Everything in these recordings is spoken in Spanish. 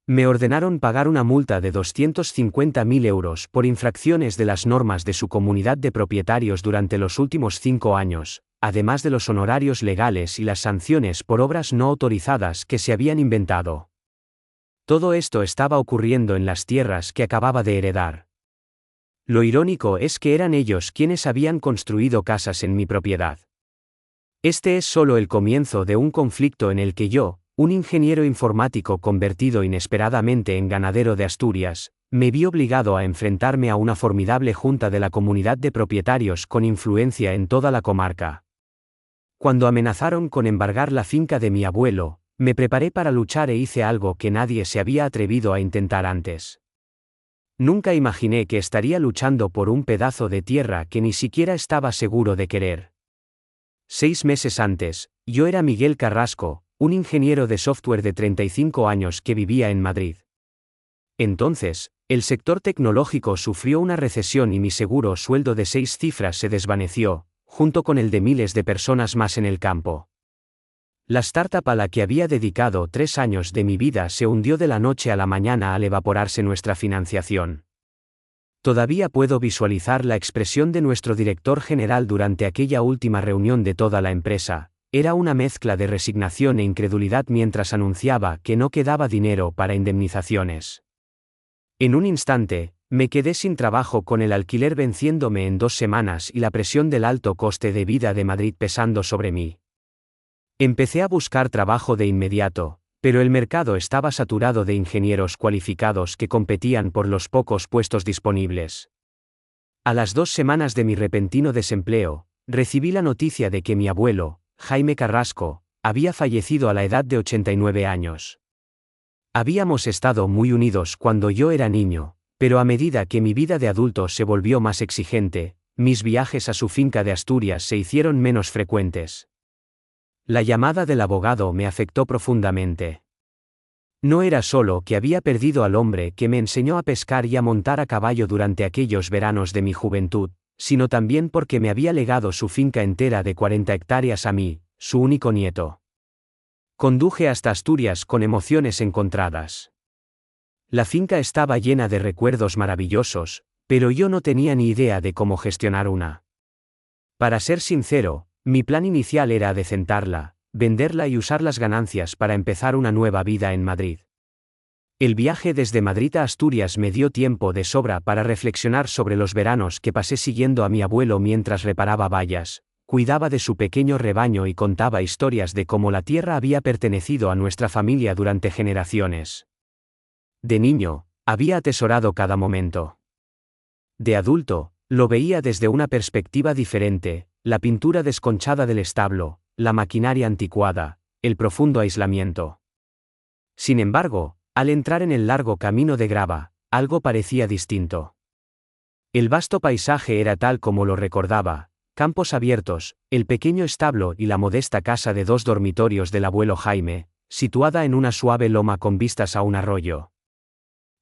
Me ordenaron pagar una multa de 250.000 euros por infracciones de las normas de su comunidad de propietarios durante los últimos 5 años, además de los honorarios legales y las sanciones por obras no autorizadas que se habían inventado. Todo esto estaba ocurriendo en las tierras que acababa de heredar. Lo irónico es que eran ellos quienes habían construido casas en mi propiedad. Este es solo el comienzo de un conflicto en el que yo, un ingeniero informático convertido inesperadamente en ganadero de Asturias, me vi obligado a enfrentarme a una formidable junta de la comunidad de propietarios con influencia en toda la comarca. Cuando amenazaron con embargar la finca de mi abuelo, me preparé para luchar e hice algo que nadie se había atrevido a intentar antes. Nunca imaginé que estaría luchando por un pedazo de tierra que ni siquiera estaba seguro de querer. 6 meses antes, yo era Miguel Carrasco, un ingeniero de software de 35 años que vivía en Madrid. Entonces, el sector tecnológico sufrió una recesión y mi seguro sueldo de 6 cifras se desvaneció, junto con el de miles de personas más en el campo. La startup a la que había dedicado 3 años de mi vida se hundió de la noche a la mañana al evaporarse nuestra financiación. Todavía puedo visualizar la expresión de nuestro director general durante aquella última reunión de toda la empresa. Era una mezcla de resignación e incredulidad mientras anunciaba que no quedaba dinero para indemnizaciones. En un instante, me quedé sin trabajo con el alquiler venciéndome en 2 semanas y la presión del alto coste de vida de Madrid pesando sobre mí. Empecé a buscar trabajo de inmediato, pero el mercado estaba saturado de ingenieros cualificados que competían por los pocos puestos disponibles. A las 2 semanas de mi repentino desempleo, recibí la noticia de que mi abuelo, Jaime Carrasco, había fallecido a la edad de 89 años. Habíamos estado muy unidos cuando yo era niño, pero a medida que mi vida de adulto se volvió más exigente, mis viajes a su finca de Asturias se hicieron menos frecuentes. La llamada del abogado me afectó profundamente. No era solo que había perdido al hombre que me enseñó a pescar y a montar a caballo durante aquellos veranos de mi juventud, sino también porque me había legado su finca entera de 40 hectáreas a mí, su único nieto. Conduje hasta Asturias con emociones encontradas. La finca estaba llena de recuerdos maravillosos, pero yo no tenía ni idea de cómo gestionar una. Para ser sincero, mi plan inicial era adecentarla, venderla y usar las ganancias para empezar una nueva vida en Madrid. El viaje desde Madrid a Asturias me dio tiempo de sobra para reflexionar sobre los veranos que pasé siguiendo a mi abuelo mientras reparaba vallas, cuidaba de su pequeño rebaño y contaba historias de cómo la tierra había pertenecido a nuestra familia durante generaciones. De niño, había atesorado cada momento. De adulto, lo veía desde una perspectiva diferente, la pintura desconchada del establo, la maquinaria anticuada, el profundo aislamiento. Sin embargo, al entrar en el largo camino de grava, algo parecía distinto. El vasto paisaje era tal como lo recordaba, campos abiertos, el pequeño establo y la modesta casa de 2 dormitorios del abuelo Jaime, situada en una suave loma con vistas a un arroyo.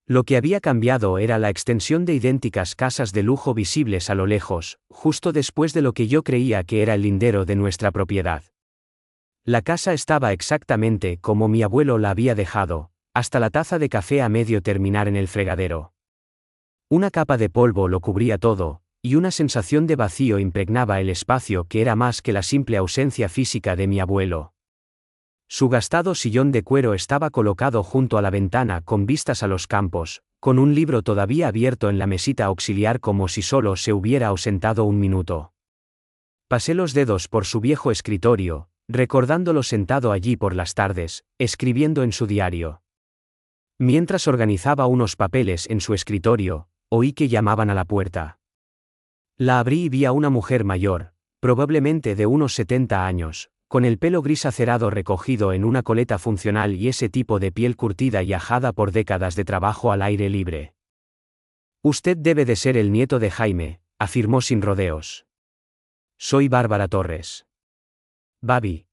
Lo que había cambiado era la extensión de idénticas casas de lujo visibles a lo lejos, justo después de lo que yo creía que era el lindero de nuestra propiedad. La casa estaba exactamente como mi abuelo la había dejado, hasta la taza de café a medio terminar en el fregadero. Una capa de polvo lo cubría todo, y una sensación de vacío impregnaba el espacio que era más que la simple ausencia física de mi abuelo. Su gastado sillón de cuero estaba colocado junto a la ventana con vistas a los campos, con un libro todavía abierto en la mesita auxiliar como si solo se hubiera ausentado un minuto. Pasé los dedos por su viejo escritorio, recordándolo sentado allí por las tardes, escribiendo en su diario. Mientras organizaba unos papeles en su escritorio, oí que llamaban a la puerta. La abrí y vi a una mujer mayor, probablemente de unos 70 años, con el pelo gris acerado recogido en una coleta funcional y ese tipo de piel curtida y ajada por décadas de trabajo al aire libre. Usted debe de ser el nieto de Jaime, afirmó sin rodeos. Soy Bárbara Torres. Babi.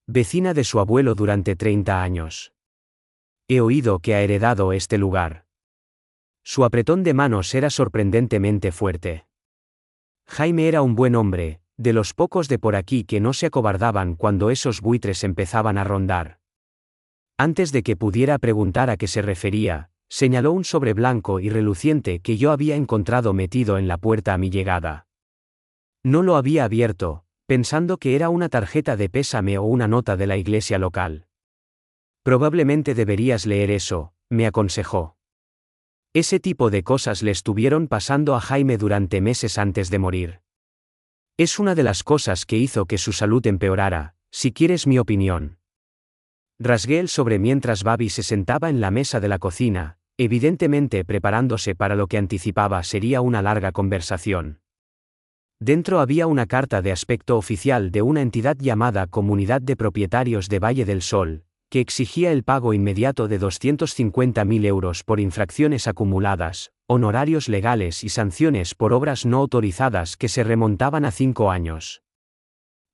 Vecina de su abuelo durante 30 años. He oído que ha heredado este lugar. Su apretón de manos era sorprendentemente fuerte. Jaime era un buen hombre, de los pocos de por aquí que no se acobardaban cuando esos buitres empezaban a rondar. Antes de que pudiera preguntar a qué se refería, señaló un sobre blanco y reluciente que yo había encontrado metido en la puerta a mi llegada. No lo había abierto, pensando que era una tarjeta de pésame o una nota de la iglesia local. Probablemente deberías leer eso, me aconsejó. Ese tipo de cosas le estuvieron pasando a Jaime durante meses antes de morir. Es una de las cosas que hizo que su salud empeorara, si quieres mi opinión. Rasgué el sobre mientras Babi se sentaba en la mesa de la cocina, evidentemente preparándose para lo que anticipaba sería una larga conversación. Dentro había una carta de aspecto oficial de una entidad llamada Comunidad de Propietarios de Valle del Sol, que exigía el pago inmediato de 250.000 euros por infracciones acumuladas, honorarios legales y sanciones por obras no autorizadas que se remontaban a 5 años.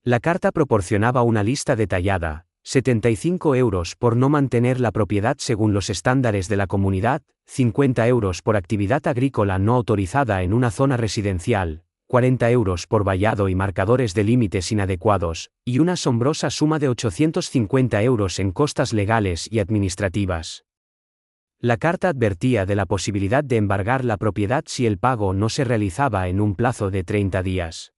La carta proporcionaba una lista detallada: 75 euros por no mantener la propiedad según los estándares de la comunidad, 50 euros por actividad agrícola no autorizada en una zona residencial, 40 euros por vallado y marcadores de límites inadecuados, y una asombrosa suma de 850 euros en costas legales y administrativas. La carta advertía de la posibilidad de embargar la propiedad si el pago no se realizaba en un plazo de 30 días.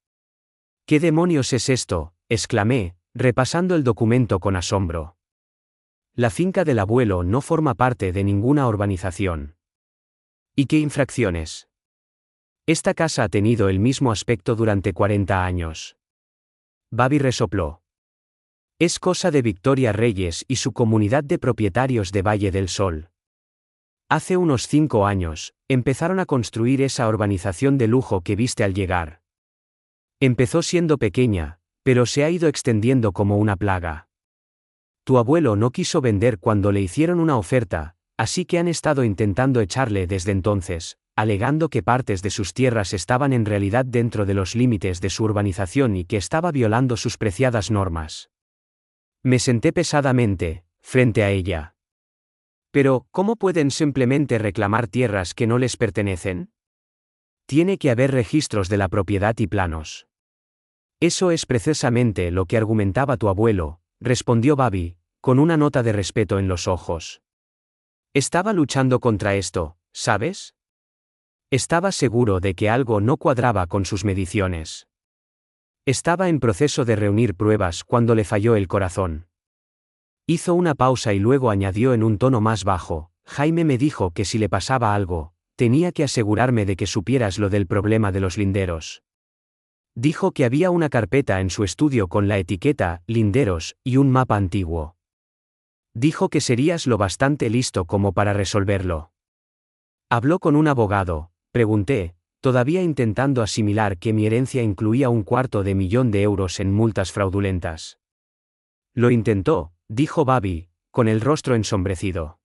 ¿Qué demonios es esto?, exclamé, repasando el documento con asombro. La finca del abuelo no forma parte de ninguna urbanización. ¿Y qué infracciones? Esta casa ha tenido el mismo aspecto durante 40 años. Babi resopló. Es cosa de Victoria Reyes y su comunidad de propietarios de Valle del Sol. Hace unos 5 años, empezaron a construir esa urbanización de lujo que viste al llegar. Empezó siendo pequeña, pero se ha ido extendiendo como una plaga. Tu abuelo no quiso vender cuando le hicieron una oferta, así que han estado intentando echarle desde entonces, alegando que partes de sus tierras estaban en realidad dentro de los límites de su urbanización y que estaba violando sus preciadas normas. Me senté pesadamente, frente a ella. Pero, ¿cómo pueden simplemente reclamar tierras que no les pertenecen? Tiene que haber registros de la propiedad y planos. Eso es precisamente lo que argumentaba tu abuelo, respondió Babi, con una nota de respeto en los ojos. Estaba luchando contra esto, ¿sabes? Estaba seguro de que algo no cuadraba con sus mediciones. Estaba en proceso de reunir pruebas cuando le falló el corazón. Hizo una pausa y luego añadió en un tono más bajo: Jaime me dijo que si le pasaba algo, tenía que asegurarme de que supieras lo del problema de los linderos. Dijo que había una carpeta en su estudio con la etiqueta linderos y un mapa antiguo. Dijo que serías lo bastante listo como para resolverlo. ¿Habló con un abogado?, pregunté, todavía intentando asimilar que mi herencia incluía 250.000 euros en multas fraudulentas. Lo intentó, dijo Babi, con el rostro ensombrecido.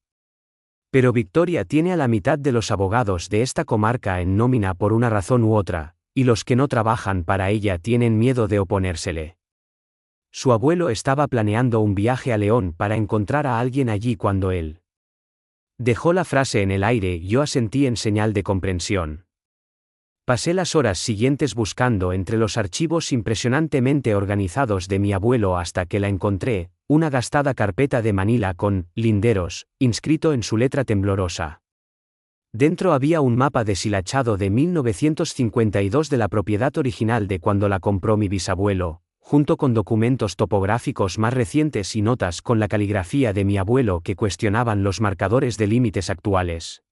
Pero Victoria tiene a la mitad de los abogados de esta comarca en nómina por una razón u otra, y los que no trabajan para ella tienen miedo de oponérsele. Su abuelo estaba planeando un viaje a León para encontrar a alguien allí cuando él dejó la frase en el aire y yo asentí en señal de comprensión. Pasé las horas siguientes buscando entre los archivos impresionantemente organizados de mi abuelo hasta que la encontré, una gastada carpeta de Manila con linderos, inscrito en su letra temblorosa. Dentro había un mapa deshilachado de 1952 de la propiedad original de cuando la compró mi bisabuelo, junto con documentos topográficos más recientes y notas con la caligrafía de mi abuelo que cuestionaban los marcadores de límites actuales.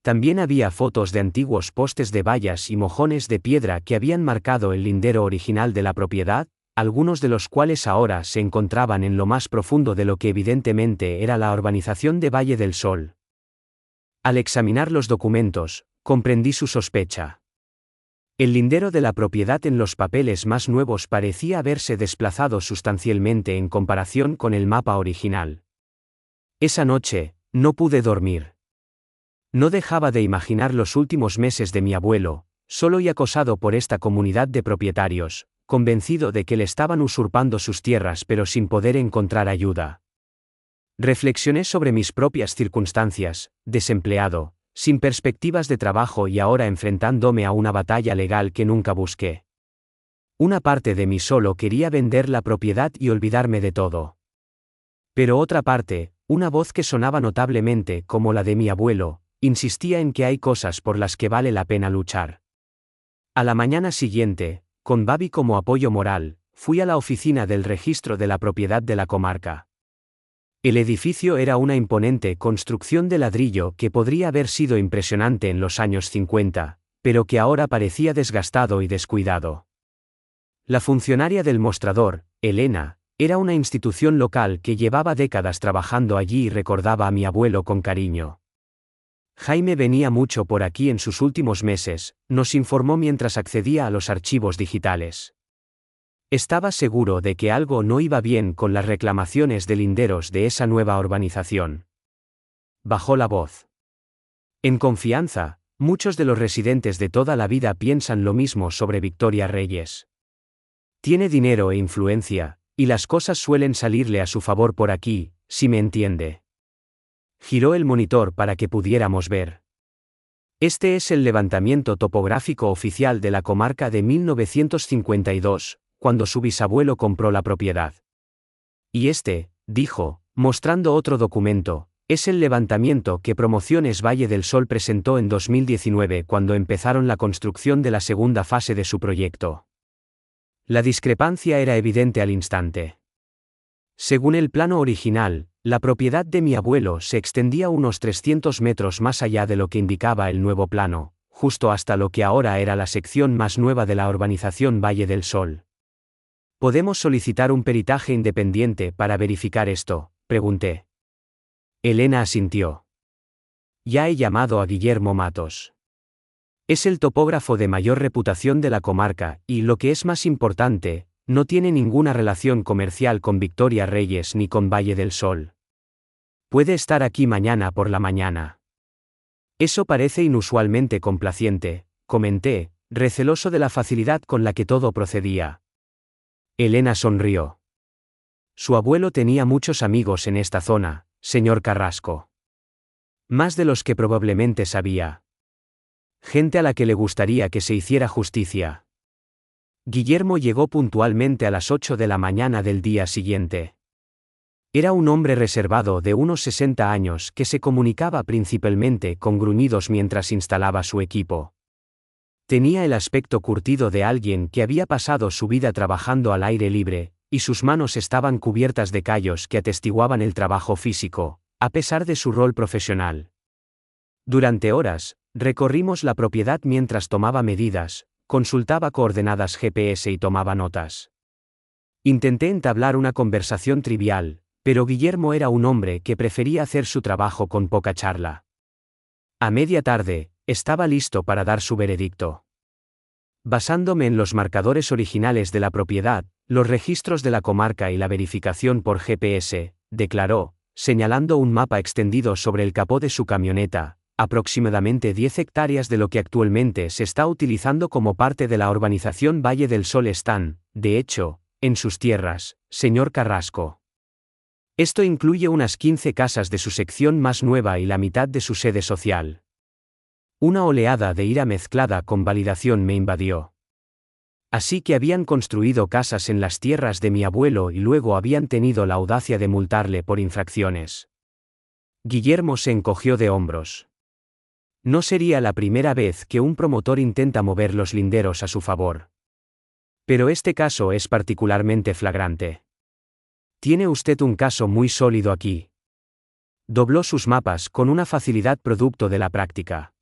También había fotos de antiguos postes de vallas y mojones de piedra que habían marcado el lindero original de la propiedad, algunos de los cuales ahora se encontraban en lo más profundo de lo que evidentemente era la urbanización de Valle del Sol. Al examinar los documentos, comprendí su sospecha. El lindero de la propiedad en los papeles más nuevos parecía haberse desplazado sustancialmente en comparación con el mapa original. Esa noche, no pude dormir. No dejaba de imaginar los últimos meses de mi abuelo, solo y acosado por esta comunidad de propietarios, convencido de que le estaban usurpando sus tierras pero sin poder encontrar ayuda. Reflexioné sobre mis propias circunstancias, desempleado, sin perspectivas de trabajo y ahora enfrentándome a una batalla legal que nunca busqué. Una parte de mí solo quería vender la propiedad y olvidarme de todo. Pero otra parte, una voz que sonaba notablemente como la de mi abuelo, insistía en que hay cosas por las que vale la pena luchar. A la mañana siguiente, con Babi como apoyo moral, fui a la oficina del registro de la propiedad de la comarca. El edificio era una imponente construcción de ladrillo que podría haber sido impresionante en los años 50, pero que ahora parecía desgastado y descuidado. La funcionaria del mostrador, Elena, era una institución local que llevaba décadas trabajando allí y recordaba a mi abuelo con cariño. Jaime venía mucho por aquí en sus últimos meses, nos informó mientras accedía a los archivos digitales. Estaba seguro de que algo no iba bien con las reclamaciones de linderos de esa nueva urbanización. Bajó la voz. En confianza, muchos de los residentes de toda la vida piensan lo mismo sobre Victoria Reyes. Tiene dinero e influencia, y las cosas suelen salirle a su favor por aquí, si me entiende. Giró el monitor para que pudiéramos ver. Este es el levantamiento topográfico oficial de la comarca de 1952, cuando su bisabuelo compró la propiedad. Y este, dijo, mostrando otro documento, es el levantamiento que Promociones Valle del Sol presentó en 2019 cuando empezaron la construcción de la segunda fase de su proyecto. La discrepancia era evidente al instante. Según el plano original, la propiedad de mi abuelo se extendía unos 300 metros más allá de lo que indicaba el nuevo plano, justo hasta lo que ahora era la sección más nueva de la urbanización Valle del Sol. ¿Podemos solicitar un peritaje independiente para verificar esto?, pregunté. Elena asintió. Ya he llamado a Guillermo Matos. Es el topógrafo de mayor reputación de la comarca y, lo que es más importante, no tiene ninguna relación comercial con Victoria Reyes ni con Valle del Sol. Puede estar aquí mañana por la mañana. Eso parece inusualmente complaciente, comenté, receloso de la facilidad con la que todo procedía. Elena sonrió. Su abuelo tenía muchos amigos en esta zona, señor Carrasco. Más de los que probablemente sabía. Gente a la que le gustaría que se hiciera justicia. Guillermo llegó puntualmente a las 8 de la mañana del día siguiente. Era un hombre reservado de unos 60 años que se comunicaba principalmente con gruñidos mientras instalaba su equipo. Tenía el aspecto curtido de alguien que había pasado su vida trabajando al aire libre, y sus manos estaban cubiertas de callos que atestiguaban el trabajo físico, a pesar de su rol profesional. Durante horas, recorrimos la propiedad mientras tomaba medidas, consultaba coordenadas GPS y tomaba notas. Intenté entablar una conversación trivial, pero Guillermo era un hombre que prefería hacer su trabajo con poca charla. A media tarde, estaba listo para dar su veredicto. Basándome en los marcadores originales de la propiedad, los registros de la comarca y la verificación por GPS, declaró, señalando un mapa extendido sobre el capó de su camioneta, aproximadamente 10 hectáreas de lo que actualmente se está utilizando como parte de la urbanización Valle del Sol están, de hecho, en sus tierras, señor Carrasco. Esto incluye unas 15 casas de su sección más nueva y la mitad de su sede social. Una oleada de ira mezclada con validación me invadió. Así que habían construido casas en las tierras de mi abuelo y luego habían tenido la audacia de multarle por infracciones. Guillermo se encogió de hombros. No sería la primera vez que un promotor intenta mover los linderos a su favor. Pero este caso es particularmente flagrante. Tiene usted un caso muy sólido aquí. Dobló sus mapas con una facilidad producto de la práctica.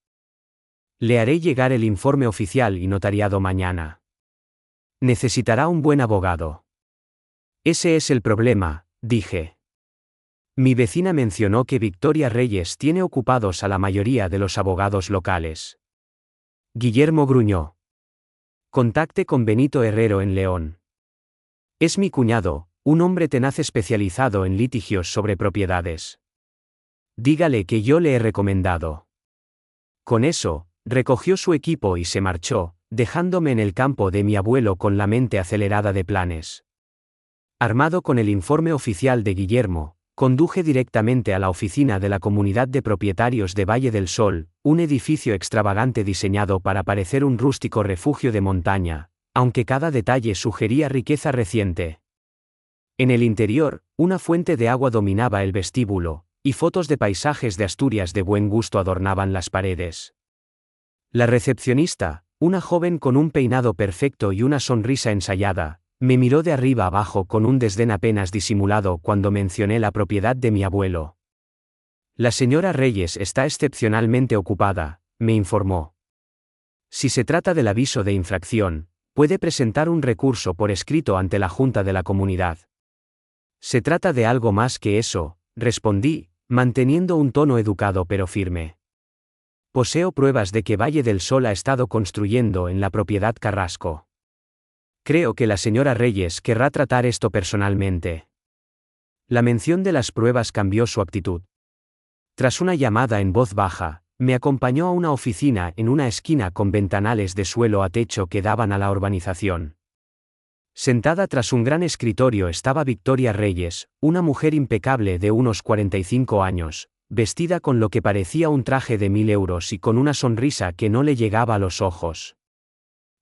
Le haré llegar el informe oficial y notariado mañana. Necesitará un buen abogado. Ese es el problema, dije. Mi vecina mencionó que Victoria Reyes tiene ocupados a la mayoría de los abogados locales. Guillermo gruñó. Contacte con Benito Herrero en León. Es mi cuñado, un hombre tenaz especializado en litigios sobre propiedades. Dígale que yo le he recomendado. Con eso, recogió su equipo y se marchó, dejándome en el campo de mi abuelo con la mente acelerada de planes. Armado con el informe oficial de Guillermo, conduje directamente a la oficina de la Comunidad de Propietarios de Valle del Sol, un edificio extravagante diseñado para parecer un rústico refugio de montaña, aunque cada detalle sugería riqueza reciente. En el interior, una fuente de agua dominaba el vestíbulo, y fotos de paisajes de Asturias de buen gusto adornaban las paredes. La recepcionista, una joven con un peinado perfecto y una sonrisa ensayada, me miró de arriba abajo con un desdén apenas disimulado cuando mencioné la propiedad de mi abuelo. La señora Reyes está excepcionalmente ocupada, me informó. Si se trata del aviso de infracción, puede presentar un recurso por escrito ante la Junta de la Comunidad. Se trata de algo más que eso, respondí, manteniendo un tono educado pero firme. Poseo pruebas de que Valle del Sol ha estado construyendo en la propiedad Carrasco. Creo que la señora Reyes querrá tratar esto personalmente. La mención de las pruebas cambió su actitud. Tras una llamada en voz baja, me acompañó a una oficina en una esquina con ventanales de suelo a techo que daban a la urbanización. Sentada tras un gran escritorio estaba Victoria Reyes, una mujer impecable de unos 45 años, vestida con lo que parecía un traje de 1000 euros y con una sonrisa que no le llegaba a los ojos.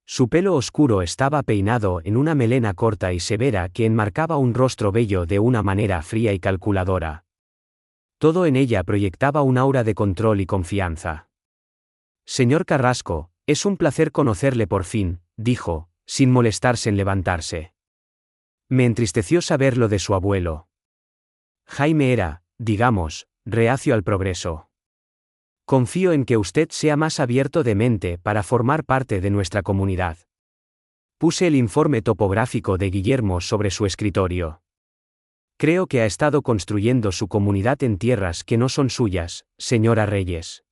Su pelo oscuro estaba peinado en una melena corta y severa que enmarcaba un rostro bello de una manera fría y calculadora. Todo en ella proyectaba un aura de control y confianza. Señor Carrasco, es un placer conocerle por fin, dijo, sin molestarse en levantarse. Me entristeció saber lo de su abuelo. Jaime era, digamos, reacio al progreso. Confío en que usted sea más abierto de mente para formar parte de nuestra comunidad. Puse el informe topográfico de Guillermo sobre su escritorio. Creo que ha estado construyendo su comunidad en tierras que no son suyas, señora Reyes.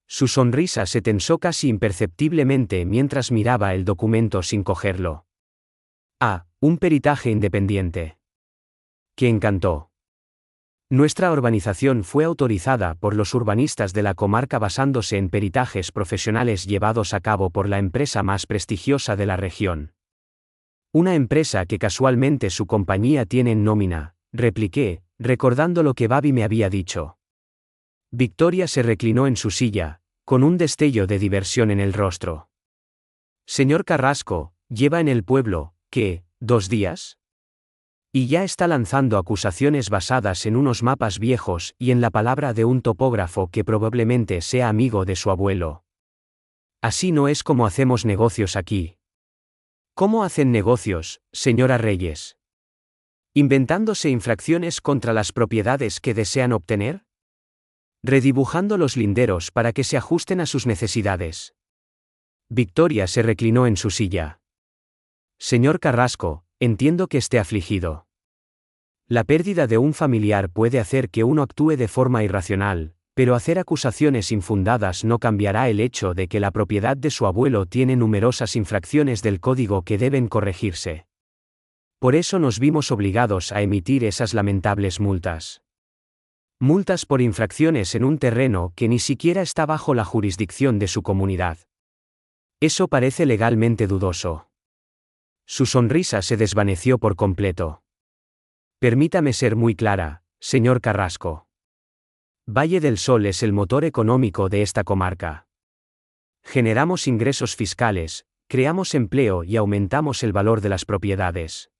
Su sonrisa se tensó casi imperceptiblemente mientras miraba el documento sin cogerlo. Ah, un peritaje independiente. Que encantó. Nuestra urbanización fue autorizada por los urbanistas de la comarca basándose en peritajes profesionales llevados a cabo por la empresa más prestigiosa de la región. Una empresa que casualmente su compañía tiene en nómina, repliqué, recordando lo que Babi me había dicho. Victoria se reclinó en su silla, con un destello de diversión en el rostro. Señor Carrasco, lleva en el pueblo, ¿qué, 2 días? Y ya está lanzando acusaciones basadas en unos mapas viejos y en la palabra de un topógrafo que probablemente sea amigo de su abuelo. Así no es como hacemos negocios aquí. ¿Cómo hacen negocios, señora Reyes? ¿Inventándose infracciones contra las propiedades que desean obtener? ¿Redibujando los linderos para que se ajusten a sus necesidades? Victoria se reclinó en su silla. Señor Carrasco, entiendo que esté afligido. La pérdida de un familiar puede hacer que uno actúe de forma irracional, pero hacer acusaciones infundadas no cambiará el hecho de que la propiedad de su abuelo tiene numerosas infracciones del código que deben corregirse. Por eso nos vimos obligados a emitir esas lamentables multas. Multas por infracciones en un terreno que ni siquiera está bajo la jurisdicción de su comunidad. Eso parece legalmente dudoso. Su sonrisa se desvaneció por completo. Permítame ser muy clara, señor Carrasco. Valle del Sol es el motor económico de esta comarca. Generamos ingresos fiscales, creamos empleo y aumentamos el valor de las propiedades.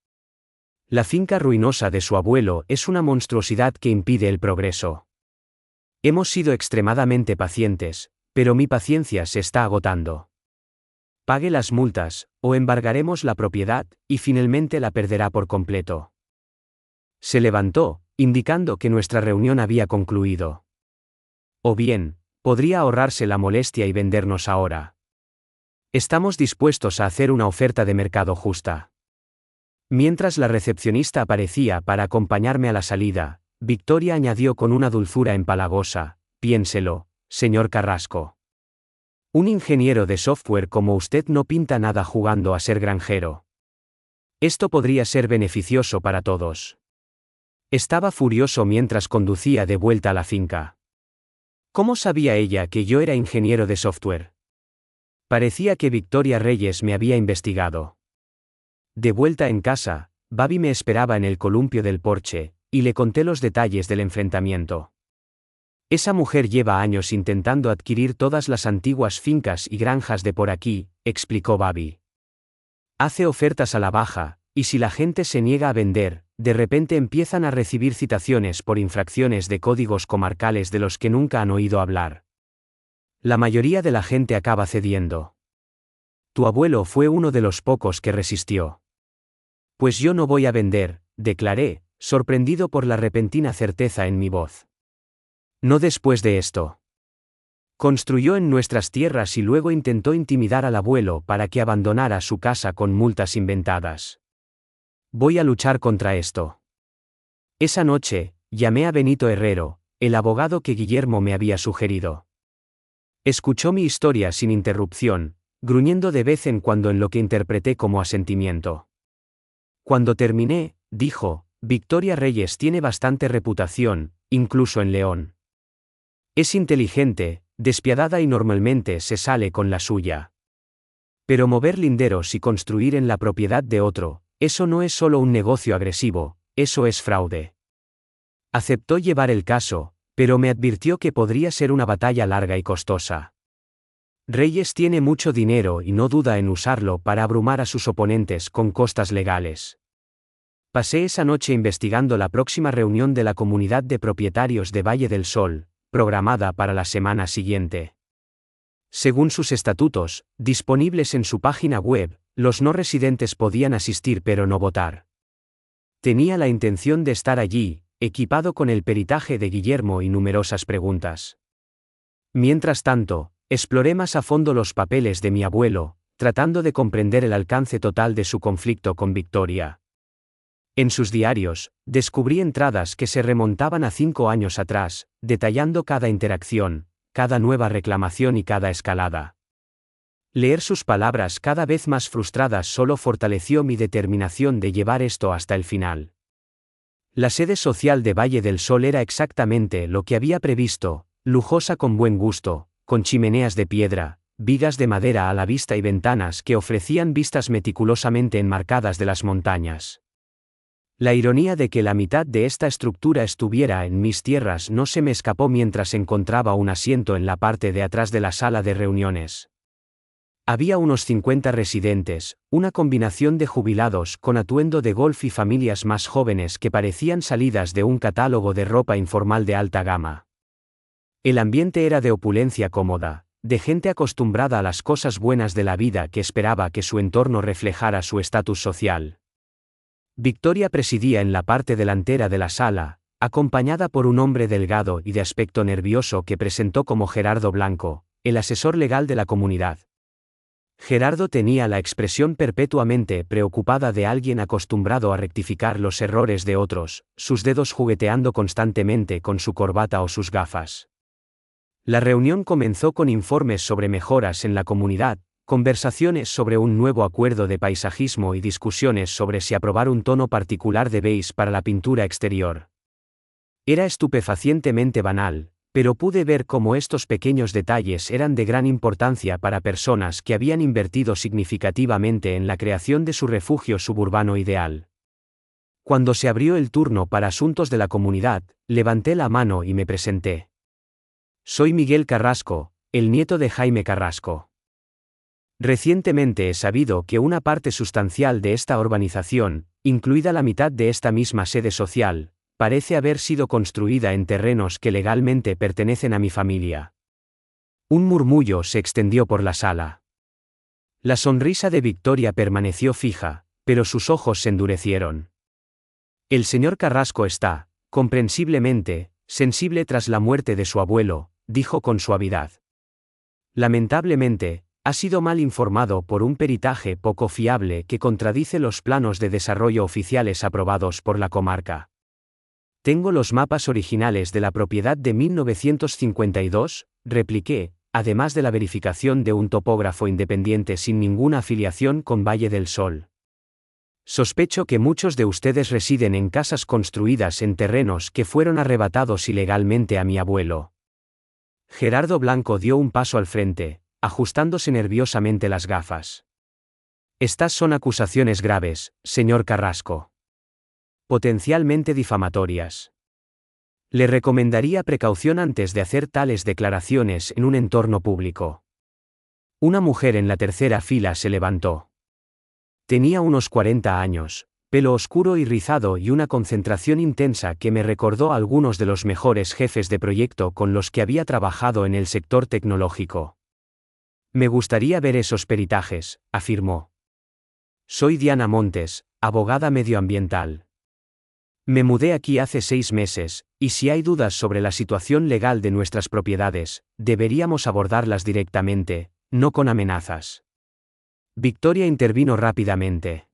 La finca ruinosa de su abuelo es una monstruosidad que impide el progreso. Hemos sido extremadamente pacientes, pero mi paciencia se está agotando. Pague las multas, o embargaremos la propiedad, y finalmente la perderá por completo. Se levantó, indicando que nuestra reunión había concluido. O bien, podría ahorrarse la molestia y vendernos ahora. Estamos dispuestos a hacer una oferta de mercado justa. Mientras la recepcionista aparecía para acompañarme a la salida, Victoria añadió con una dulzura empalagosa, piénselo, señor Carrasco. Un ingeniero de software como usted no pinta nada jugando a ser granjero. Esto podría ser beneficioso para todos. Estaba furioso mientras conducía de vuelta a la finca. ¿Cómo sabía ella que yo era ingeniero de software? Parecía que Victoria Reyes me había investigado. De vuelta en casa, Babi me esperaba en el columpio del porche, y le conté los detalles del enfrentamiento. Esa mujer lleva años intentando adquirir todas las antiguas fincas y granjas de por aquí, explicó Babi. Hace ofertas a la baja, y si la gente se niega a vender, de repente empiezan a recibir citaciones por infracciones de códigos comarcales de los que nunca han oído hablar. La mayoría de la gente acaba cediendo. Tu abuelo fue uno de los pocos que resistió. Pues yo no voy a vender, declaré, sorprendido por la repentina certeza en mi voz. No después de esto. Construyó en nuestras tierras y luego intentó intimidar al abuelo para que abandonara su casa con multas inventadas. Voy a luchar contra esto. Esa noche, llamé a Benito Herrero, el abogado que Guillermo me había sugerido. Escuchó mi historia sin interrupción, gruñendo de vez en cuando en lo que interpreté como asentimiento. Cuando terminé, dijo, Victoria Reyes tiene bastante reputación, incluso en León. Es inteligente, despiadada y normalmente se sale con la suya. Pero mover linderos y construir en la propiedad de otro, eso no es solo un negocio agresivo, eso es fraude. Aceptó llevar el caso, pero me advirtió que podría ser una batalla larga y costosa. Reyes tiene mucho dinero y no duda en usarlo para abrumar a sus oponentes con costas legales. Pasé esa noche investigando la próxima reunión de la comunidad de propietarios de Valle del Sol, programada para la semana siguiente. Según sus estatutos, disponibles en su página web, los no residentes podían asistir pero no votar. Tenía la intención de estar allí, equipado con el peritaje de Guillermo y numerosas preguntas. Mientras tanto, exploré más a fondo los papeles de mi abuelo, tratando de comprender el alcance total de su conflicto con Victoria. En sus diarios, descubrí entradas que se remontaban a 5 años atrás, detallando cada interacción, cada nueva reclamación y cada escalada. Leer sus palabras cada vez más frustradas solo fortaleció mi determinación de llevar esto hasta el final. La sede social de Valle del Sol era exactamente lo que había previsto, lujosa con buen gusto, con chimeneas de piedra, vigas de madera a la vista y ventanas que ofrecían vistas meticulosamente enmarcadas de las montañas. La ironía de que la mitad de esta estructura estuviera en mis tierras no se me escapó mientras encontraba un asiento en la parte de atrás de la sala de reuniones. Había unos 50 residentes, una combinación de jubilados con atuendo de golf y familias más jóvenes que parecían salidas de un catálogo de ropa informal de alta gama. El ambiente era de opulencia cómoda, de gente acostumbrada a las cosas buenas de la vida que esperaba que su entorno reflejara su estatus social. Victoria presidía en la parte delantera de la sala, acompañada por un hombre delgado y de aspecto nervioso que presentó como Gerardo Blanco, el asesor legal de la comunidad. Gerardo tenía la expresión perpetuamente preocupada de alguien acostumbrado a rectificar los errores de otros, sus dedos jugueteando constantemente con su corbata o sus gafas. La reunión comenzó con informes sobre mejoras en la comunidad, conversaciones sobre un nuevo acuerdo de paisajismo y discusiones sobre si aprobar un tono particular de beige para la pintura exterior. Era estupefacientemente banal, pero pude ver cómo estos pequeños detalles eran de gran importancia para personas que habían invertido significativamente en la creación de su refugio suburbano ideal. Cuando se abrió el turno para asuntos de la comunidad, levanté la mano y me presenté. Soy Miguel Carrasco, el nieto de Jaime Carrasco. Recientemente he sabido que una parte sustancial de esta urbanización, incluida la mitad de esta misma sede social, parece haber sido construida en terrenos que legalmente pertenecen a mi familia. Un murmullo se extendió por la sala. La sonrisa de Victoria permaneció fija, pero sus ojos se endurecieron. El señor Carrasco está, comprensiblemente, sensible tras la muerte de su abuelo, dijo con suavidad. Lamentablemente, ha sido mal informado por un peritaje poco fiable que contradice los planos de desarrollo oficiales aprobados por la comarca. Tengo los mapas originales de la propiedad de 1952, repliqué, además de la verificación de un topógrafo independiente sin ninguna afiliación con Valle del Sol. Sospecho que muchos de ustedes residen en casas construidas en terrenos que fueron arrebatados ilegalmente a mi abuelo. Gerardo Blanco dio un paso al frente, ajustándose nerviosamente las gafas. Estas son acusaciones graves, señor Carrasco. Potencialmente difamatorias. Le recomendaría precaución antes de hacer tales declaraciones en un entorno público. Una mujer en la tercera fila se levantó. Tenía unos 40 años, pelo oscuro y rizado y una concentración intensa que me recordó a algunos de los mejores jefes de proyecto con los que había trabajado en el sector tecnológico. Me gustaría ver esos peritajes, afirmó. Soy Diana Montes, abogada medioambiental. Me mudé aquí hace 6 meses, y si hay dudas sobre la situación legal de nuestras propiedades, deberíamos abordarlas directamente, no con amenazas. Victoria intervino rápidamente.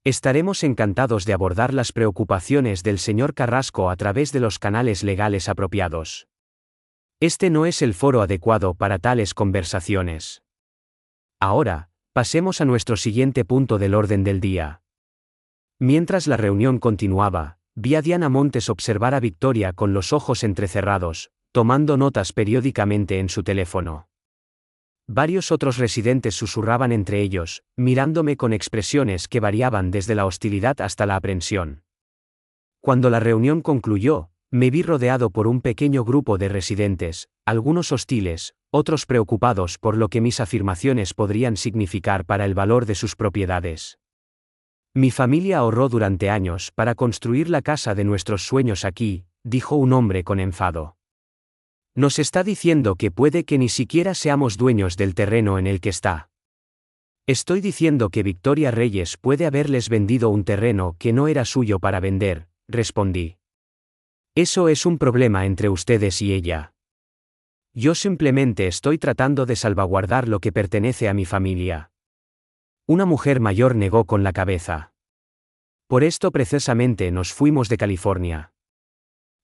Estaremos encantados de abordar las preocupaciones del señor Carrasco a través de los canales legales apropiados. Este no es el foro adecuado para tales conversaciones. Ahora, pasemos a nuestro siguiente punto del orden del día. Mientras la reunión continuaba, vi a Diana Montes observar a Victoria con los ojos entrecerrados, tomando notas periódicamente en su teléfono. Varios otros residentes susurraban entre ellos, mirándome con expresiones que variaban desde la hostilidad hasta la aprensión. Cuando la reunión concluyó, me vi rodeado por un pequeño grupo de residentes, algunos hostiles, otros preocupados por lo que mis afirmaciones podrían significar para el valor de sus propiedades. Mi familia ahorró durante años para construir la casa de nuestros sueños aquí, dijo un hombre con enfado. Nos está diciendo que puede que ni siquiera seamos dueños del terreno en el que está. Estoy diciendo que Victoria Reyes puede haberles vendido un terreno que no era suyo para vender, respondí. Eso es un problema entre ustedes y ella. Yo simplemente estoy tratando de salvaguardar lo que pertenece a mi familia. Una mujer mayor negó con la cabeza. Por esto precisamente nos fuimos de California.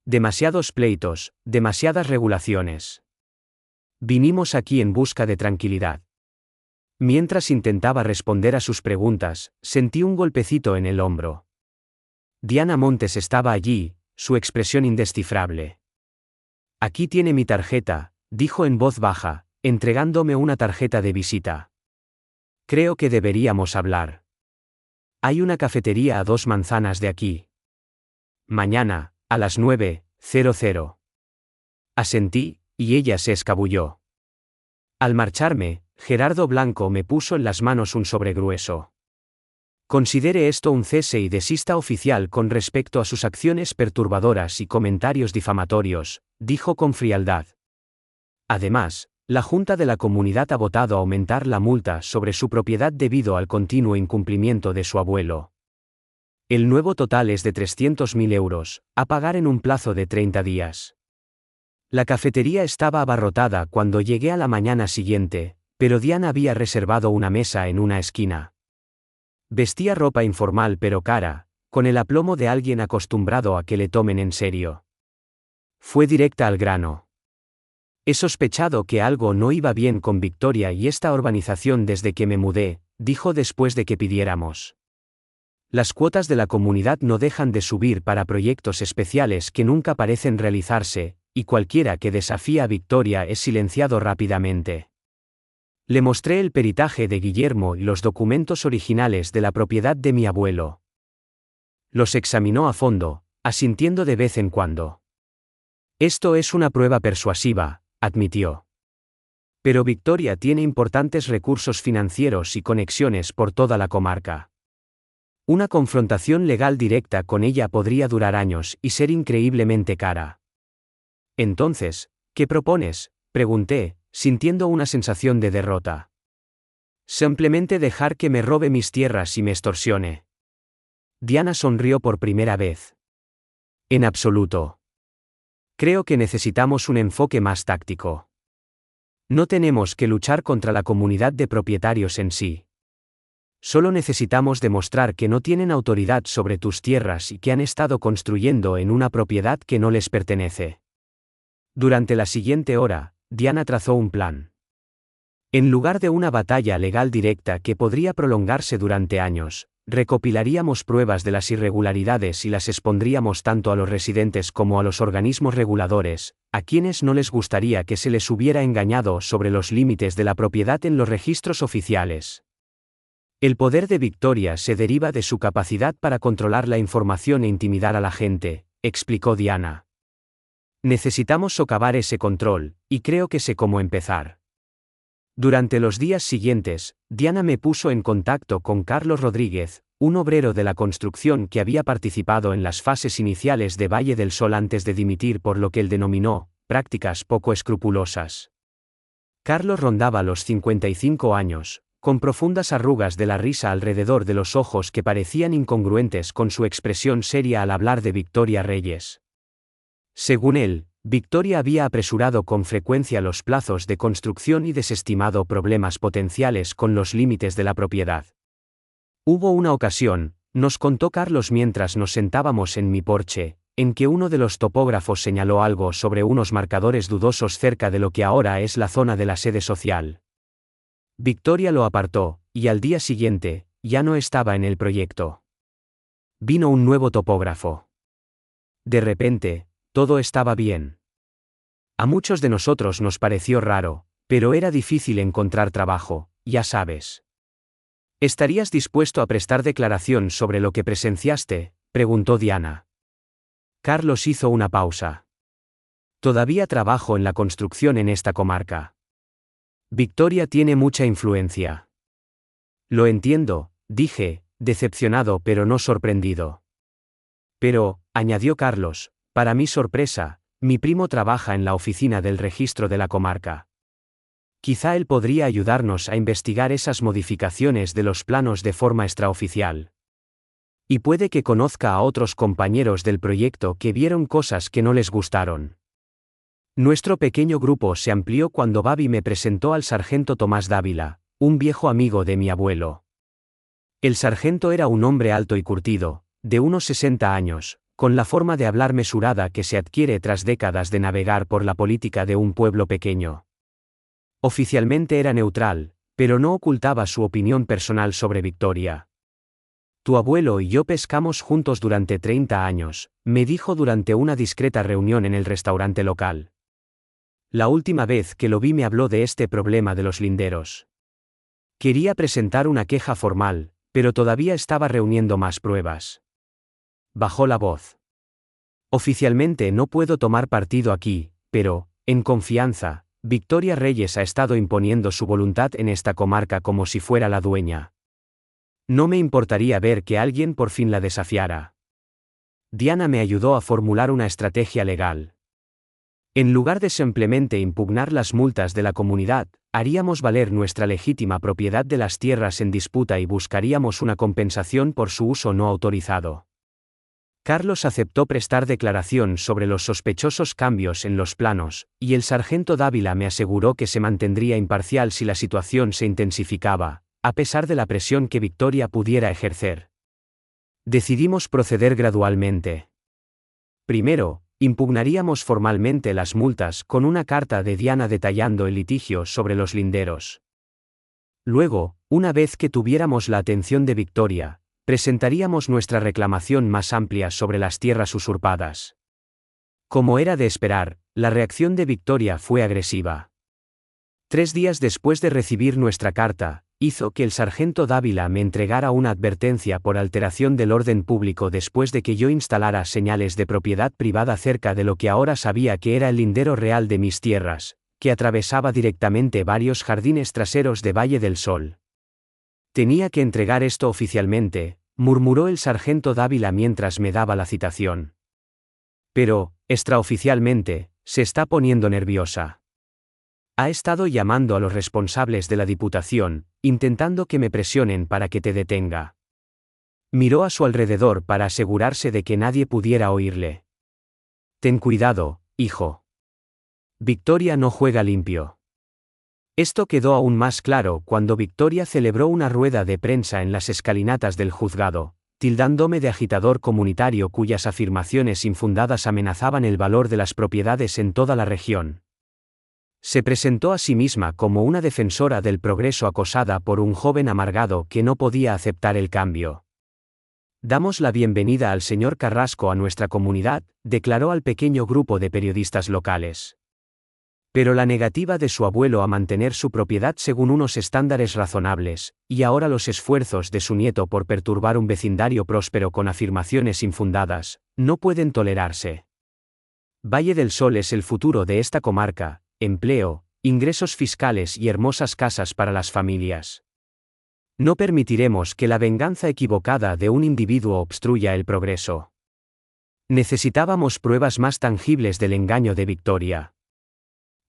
Demasiados pleitos, demasiadas regulaciones. Vinimos aquí en busca de tranquilidad. Mientras intentaba responder a sus preguntas, sentí un golpecito en el hombro. Diana Montes estaba allí, su expresión indescifrable. Aquí tiene mi tarjeta, dijo en voz baja, entregándome una tarjeta de visita. Creo que deberíamos hablar. Hay una cafetería a 2 manzanas de aquí. Mañana, a las 9:00. Asentí, y ella se escabulló. Al marcharme, Gerardo Blanco me puso en las manos un sobre grueso. Considere esto un cese y desista oficial con respecto a sus acciones perturbadoras y comentarios difamatorios, dijo con frialdad. Además, la Junta de la Comunidad ha votado aumentar la multa sobre su propiedad debido al continuo incumplimiento de su abuelo. El nuevo total es de 300.000 euros, a pagar en un plazo de 30 días. La cafetería estaba abarrotada cuando llegué a la mañana siguiente, pero Diana había reservado una mesa en una esquina. Vestía ropa informal pero cara, con el aplomo de alguien acostumbrado a que le tomen en serio. Fue directa al grano. He sospechado que algo no iba bien con Victoria y esta urbanización desde que me mudé, dijo después de que pidiéramos. Las cuotas de la comunidad no dejan de subir para proyectos especiales que nunca parecen realizarse, y cualquiera que desafía a Victoria es silenciado rápidamente. Le mostré el peritaje de Guillermo y los documentos originales de la propiedad de mi abuelo. Los examinó a fondo, asintiendo de vez en cuando. Esto es una prueba persuasiva, admitió. Pero Victoria tiene importantes recursos financieros y conexiones por toda la comarca. Una confrontación legal directa con ella podría durar años y ser increíblemente cara. Entonces, ¿qué propones?, pregunté, sintiendo una sensación de derrota. Simplemente dejar que me robe mis tierras y me extorsione. Diana sonrió por primera vez. En absoluto. Creo que necesitamos un enfoque más táctico. No tenemos que luchar contra la comunidad de propietarios en sí. Solo necesitamos demostrar que no tienen autoridad sobre tus tierras y que han estado construyendo en una propiedad que no les pertenece. Durante la siguiente hora, Diana trazó un plan. En lugar de una batalla legal directa que podría prolongarse durante años, recopilaríamos pruebas de las irregularidades y las expondríamos tanto a los residentes como a los organismos reguladores, a quienes no les gustaría que se les hubiera engañado sobre los límites de la propiedad en los registros oficiales. El poder de Victoria se deriva de su capacidad para controlar la información e intimidar a la gente, explicó Diana. Necesitamos socavar ese control, y creo que sé cómo empezar. Durante los días siguientes, Diana me puso en contacto con Carlos Rodríguez, un obrero de la construcción que había participado en las fases iniciales de Valle del Sol antes de dimitir por lo que él denominó prácticas poco escrupulosas. Carlos rondaba los 55 años, con profundas arrugas de la risa alrededor de los ojos que parecían incongruentes con su expresión seria al hablar de Victoria Reyes. Según él, Victoria había apresurado con frecuencia los plazos de construcción y desestimado problemas potenciales con los límites de la propiedad. Hubo una ocasión, nos contó Carlos mientras nos sentábamos en mi porche, en que uno de los topógrafos señaló algo sobre unos marcadores dudosos cerca de lo que ahora es la zona de la sede social. Victoria lo apartó, y al día siguiente, ya no estaba en el proyecto. Vino un nuevo topógrafo. De repente, todo estaba bien. A muchos de nosotros nos pareció raro, pero era difícil encontrar trabajo, ya sabes. ¿Estarías dispuesto a prestar declaración sobre lo que presenciaste?, preguntó Diana. Carlos hizo una pausa. Todavía trabajo en la construcción en esta comarca. Victoria tiene mucha influencia. Lo entiendo, dije, decepcionado pero no sorprendido. Pero, añadió Carlos, para mi sorpresa, mi primo trabaja en la oficina del registro de la comarca. Quizá él podría ayudarnos a investigar esas modificaciones de los planos de forma extraoficial. Y puede que conozca a otros compañeros del proyecto que vieron cosas que no les gustaron. Nuestro pequeño grupo se amplió cuando Babi me presentó al sargento Tomás Dávila, un viejo amigo de mi abuelo. El sargento era un hombre alto y curtido, de unos 60 años, con la forma de hablar mesurada que se adquiere tras décadas de navegar por la política de un pueblo pequeño. Oficialmente era neutral, pero no ocultaba su opinión personal sobre Victoria. Tu abuelo y yo pescamos juntos durante 30 años, me dijo durante una discreta reunión en el restaurante local. La última vez que lo vi me habló de este problema de los linderos. Quería presentar una queja formal, pero todavía estaba reuniendo más pruebas. Bajó la voz. Oficialmente no puedo tomar partido aquí, pero, en confianza, Victoria Reyes ha estado imponiendo su voluntad en esta comarca como si fuera la dueña. No me importaría ver que alguien por fin la desafiara. Diana me ayudó a formular una estrategia legal. En lugar de simplemente impugnar las multas de la comunidad, haríamos valer nuestra legítima propiedad de las tierras en disputa y buscaríamos una compensación por su uso no autorizado. Carlos aceptó prestar declaración sobre los sospechosos cambios en los planos, y el sargento Dávila me aseguró que se mantendría imparcial si la situación se intensificaba, a pesar de la presión que Victoria pudiera ejercer. Decidimos proceder gradualmente. Primero, impugnaríamos formalmente las multas con una carta de Diana detallando el litigio sobre los linderos. Luego, una vez que tuviéramos la atención de Victoria, presentaríamos nuestra reclamación más amplia sobre las tierras usurpadas. Como era de esperar, la reacción de Victoria fue agresiva. 3 días después de recibir nuestra carta, hizo que el sargento Dávila me entregara una advertencia por alteración del orden público después de que yo instalara señales de propiedad privada cerca de lo que ahora sabía que era el lindero real de mis tierras, que atravesaba directamente varios jardines traseros de Valle del Sol. Tenía que entregar esto oficialmente, murmuró el sargento Dávila mientras me daba la citación. Pero, extraoficialmente, se está poniendo nerviosa. Ha estado llamando a los responsables de la Diputación, intentando que me presionen para que te detenga. Miró a su alrededor para asegurarse de que nadie pudiera oírle. Ten cuidado, hijo. Victoria no juega limpio. Esto quedó aún más claro cuando Victoria celebró una rueda de prensa en las escalinatas del juzgado, tildándome de agitador comunitario cuyas afirmaciones infundadas amenazaban el valor de las propiedades en toda la región. Se presentó a sí misma como una defensora del progreso acosada por un joven amargado que no podía aceptar el cambio. Damos la bienvenida al señor Carrasco a nuestra comunidad, declaró al pequeño grupo de periodistas locales. Pero la negativa de su abuelo a mantener su propiedad según unos estándares razonables, y ahora los esfuerzos de su nieto por perturbar un vecindario próspero con afirmaciones infundadas, no pueden tolerarse. Valle del Sol es el futuro de esta comarca, empleo, ingresos fiscales y hermosas casas para las familias. No permitiremos que la venganza equivocada de un individuo obstruya el progreso. Necesitábamos pruebas más tangibles del engaño de Victoria.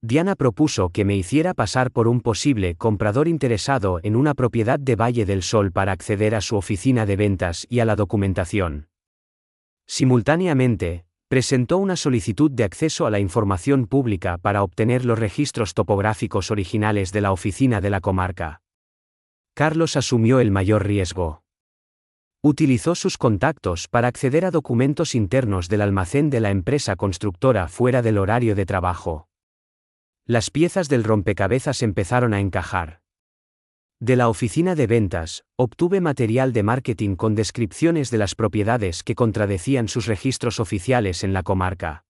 Diana propuso que me hiciera pasar por un posible comprador interesado en una propiedad de Valle del Sol para acceder a su oficina de ventas y a la documentación. Simultáneamente, presentó una solicitud de acceso a la información pública para obtener los registros topográficos originales de la oficina de la comarca. Carlos asumió el mayor riesgo. Utilizó sus contactos para acceder a documentos internos del almacén de la empresa constructora fuera del horario de trabajo. Las piezas del rompecabezas empezaron a encajar. De la oficina de ventas, obtuve material de marketing con descripciones de las propiedades que contradecían sus registros oficiales en la comarca.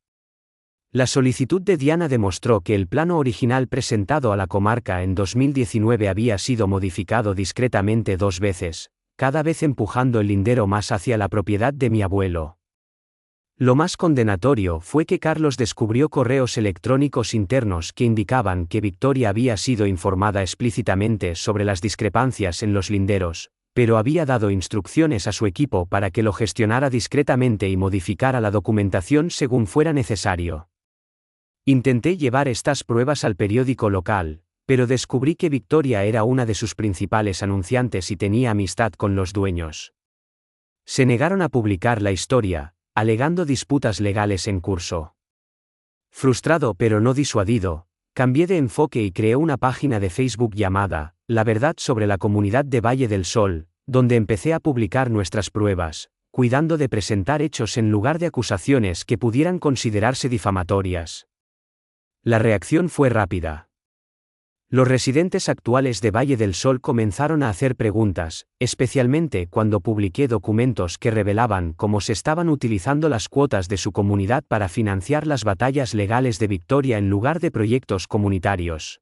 La solicitud de Diana demostró que el plano original presentado a la comarca en 2019 había sido modificado discretamente 2 veces, cada vez empujando el lindero más hacia la propiedad de mi abuelo. Lo más condenatorio fue que Carlos descubrió correos electrónicos internos que indicaban que Victoria había sido informada explícitamente sobre las discrepancias en los linderos, pero había dado instrucciones a su equipo para que lo gestionara discretamente y modificara la documentación según fuera necesario. Intenté llevar estas pruebas al periódico local, pero descubrí que Victoria era una de sus principales anunciantes y tenía amistad con los dueños. Se negaron a publicar la historia, alegando disputas legales en curso. Frustrado pero no disuadido, cambié de enfoque y creé una página de Facebook llamada La Verdad sobre la Comunidad de Valle del Sol, donde empecé a publicar nuestras pruebas, cuidando de presentar hechos en lugar de acusaciones que pudieran considerarse difamatorias. La reacción fue rápida. Los residentes actuales de Valle del Sol comenzaron a hacer preguntas, especialmente cuando publiqué documentos que revelaban cómo se estaban utilizando las cuotas de su comunidad para financiar las batallas legales de Victoria en lugar de proyectos comunitarios.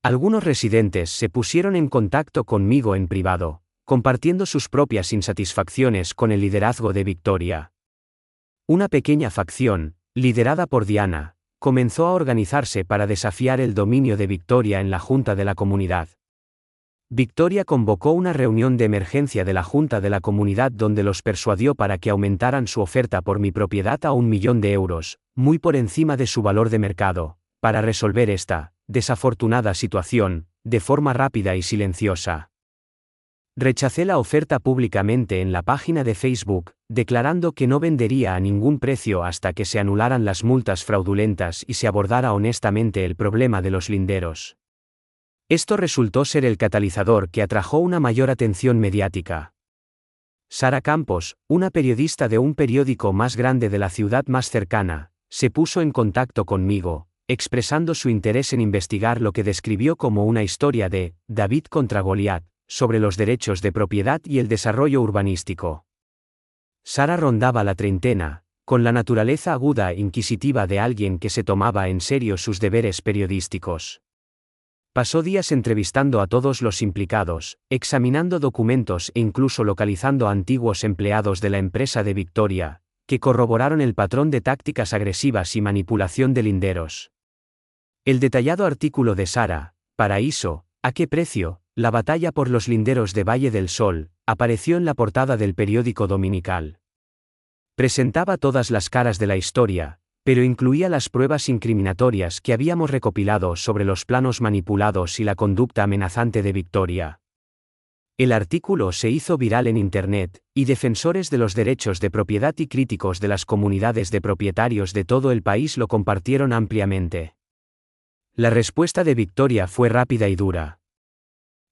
Algunos residentes se pusieron en contacto conmigo en privado, compartiendo sus propias insatisfacciones con el liderazgo de Victoria. Una pequeña facción, liderada por Diana, comenzó a organizarse para desafiar el dominio de Victoria en la Junta de la Comunidad. Victoria convocó una reunión de emergencia de la Junta de la Comunidad donde los persuadió para que aumentaran su oferta por mi propiedad a 1 millón de euros, muy por encima de su valor de mercado, para resolver esta desafortunada situación, de forma rápida y silenciosa. Rechacé la oferta públicamente en la página de Facebook, declarando que no vendería a ningún precio hasta que se anularan las multas fraudulentas y se abordara honestamente el problema de los linderos. Esto resultó ser el catalizador que atrajo una mayor atención mediática. Sara Campos, una periodista de un periódico más grande de la ciudad más cercana, se puso en contacto conmigo, expresando su interés en investigar lo que describió como una historia de David contra Goliat, sobre los derechos de propiedad y el desarrollo urbanístico. Sara rondaba la treintena, con la naturaleza aguda e inquisitiva de alguien que se tomaba en serio sus deberes periodísticos. Pasó días entrevistando a todos los implicados, examinando documentos e incluso localizando a antiguos empleados de la empresa de Victoria, que corroboraron el patrón de tácticas agresivas y manipulación de linderos. El detallado artículo de Sara, Paraíso, ¿a qué precio?, la batalla por los linderos de Valle del Sol, apareció en la portada del periódico dominical. Presentaba todas las caras de la historia, pero incluía las pruebas incriminatorias que habíamos recopilado sobre los planos manipulados y la conducta amenazante de Victoria. El artículo se hizo viral en Internet, y defensores de los derechos de propiedad y críticos de las comunidades de propietarios de todo el país lo compartieron ampliamente. La respuesta de Victoria fue rápida y dura.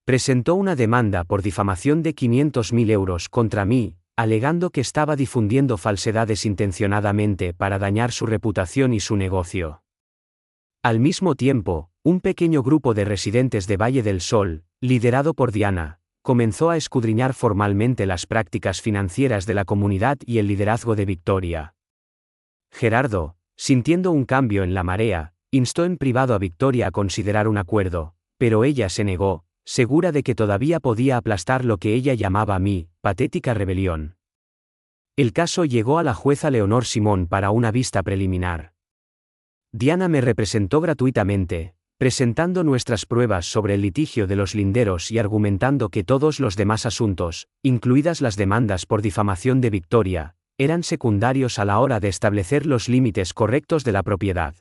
Presentó una demanda por difamación de 500.000 euros contra mí, alegando que estaba difundiendo falsedades intencionadamente para dañar su reputación y su negocio. Al mismo tiempo, un pequeño grupo de residentes de Valle del Sol, liderado por Diana, comenzó a escudriñar formalmente las prácticas financieras de la comunidad y el liderazgo de Victoria. Gerardo, sintiendo un cambio en la marea, instó en privado a Victoria a considerar un acuerdo, pero ella se negó, segura de que todavía podía aplastar lo que ella llamaba mi patética rebelión. El caso llegó a la jueza Leonor Simón para una vista preliminar. Diana me representó gratuitamente, presentando nuestras pruebas sobre el litigio de los linderos y argumentando que todos los demás asuntos, incluidas las demandas por difamación de Victoria, eran secundarios a la hora de establecer los límites correctos de la propiedad.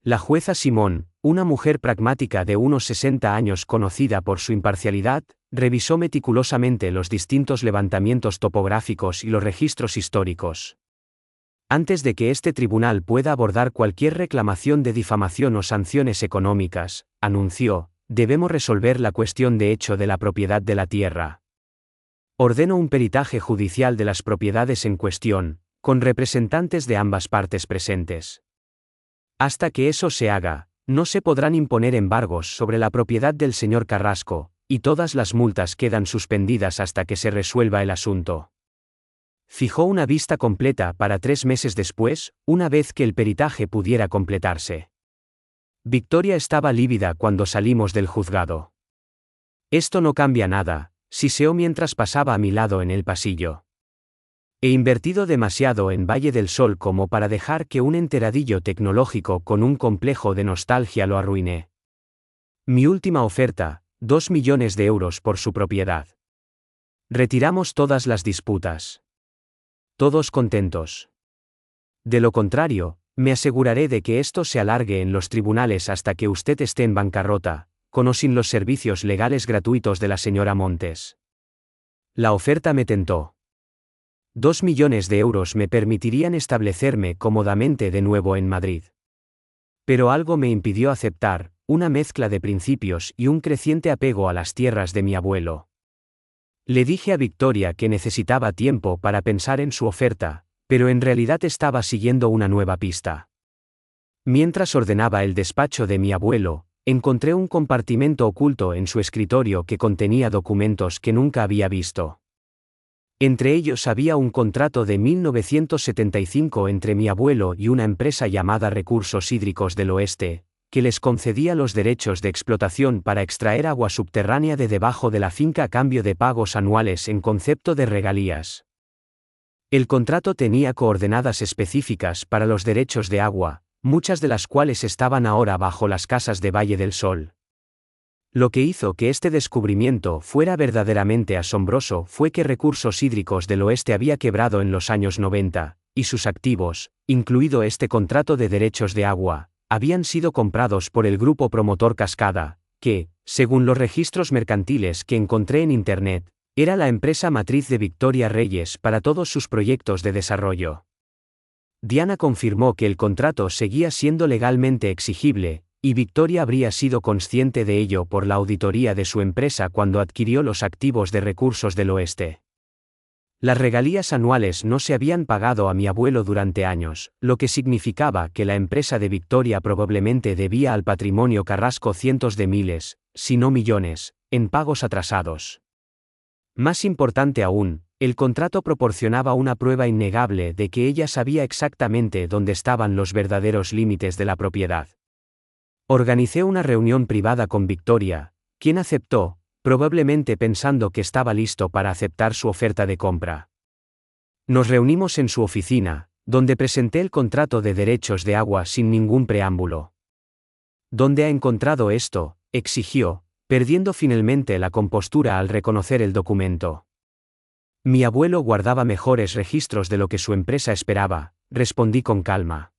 La jueza Simón, una mujer pragmática de unos 60 años conocida por su imparcialidad, revisó meticulosamente los distintos levantamientos topográficos y los registros históricos. Antes de que este tribunal pueda abordar cualquier reclamación de difamación o sanciones económicas, anunció, debemos resolver la cuestión de hecho de la propiedad de la tierra. Ordeno un peritaje judicial de las propiedades en cuestión, con representantes de ambas partes presentes. Hasta que eso se haga, no se podrán imponer embargos sobre la propiedad del señor Carrasco, y todas las multas quedan suspendidas hasta que se resuelva el asunto. Fijó una vista completa para 3 meses después, una vez que el peritaje pudiera completarse. Victoria estaba lívida cuando salimos del juzgado. Esto no cambia nada, siseó mientras pasaba a mi lado en el pasillo. He invertido demasiado en Valle del Sol como para dejar que un enteradillo tecnológico con un complejo de nostalgia lo arruine. Mi última oferta, 2 millones de euros por su propiedad. Retiramos todas las disputas. Todos contentos. De lo contrario, me aseguraré de que esto se alargue en los tribunales hasta que usted esté en bancarrota, con o sin los servicios legales gratuitos de la señora Montes. La oferta me tentó. 2 millones de euros me permitirían establecerme cómodamente de nuevo en Madrid. Pero algo me impidió aceptar, una mezcla de principios y un creciente apego a las tierras de mi abuelo. Le dije a Victoria que necesitaba tiempo para pensar en su oferta, pero en realidad estaba siguiendo una nueva pista. Mientras ordenaba el despacho de mi abuelo, encontré un compartimento oculto en su escritorio que contenía documentos que nunca había visto. Entre ellos había un contrato de 1975 entre mi abuelo y una empresa llamada Recursos Hídricos del Oeste, que les concedía los derechos de explotación para extraer agua subterránea de debajo de la finca a cambio de pagos anuales en concepto de regalías. El contrato tenía coordenadas específicas para los derechos de agua, muchas de las cuales estaban ahora bajo las casas de Valle del Sol. Lo que hizo que este descubrimiento fuera verdaderamente asombroso fue que Recursos Hídricos del Oeste había quebrado en los años 90, y sus activos, incluido este contrato de derechos de agua, habían sido comprados por el grupo promotor Cascada, que, según los registros mercantiles que encontré en Internet, era la empresa matriz de Victoria Reyes para todos sus proyectos de desarrollo. Diana confirmó que el contrato seguía siendo legalmente exigible, y Victoria habría sido consciente de ello por la auditoría de su empresa cuando adquirió los activos de Recursos del Oeste. Las regalías anuales no se habían pagado a mi abuelo durante años, lo que significaba que la empresa de Victoria probablemente debía al patrimonio Carrasco cientos de miles, si no millones, en pagos atrasados. Más importante aún, el contrato proporcionaba una prueba innegable de que ella sabía exactamente dónde estaban los verdaderos límites de la propiedad. Organicé una reunión privada con Victoria, quien aceptó, probablemente pensando que estaba listo para aceptar su oferta de compra. Nos reunimos en su oficina, donde presenté el contrato de derechos de agua sin ningún preámbulo. ¿Dónde ha encontrado esto?, exigió, perdiendo finalmente la compostura al reconocer el documento. Mi abuelo guardaba mejores registros de lo que su empresa esperaba, respondí con calma.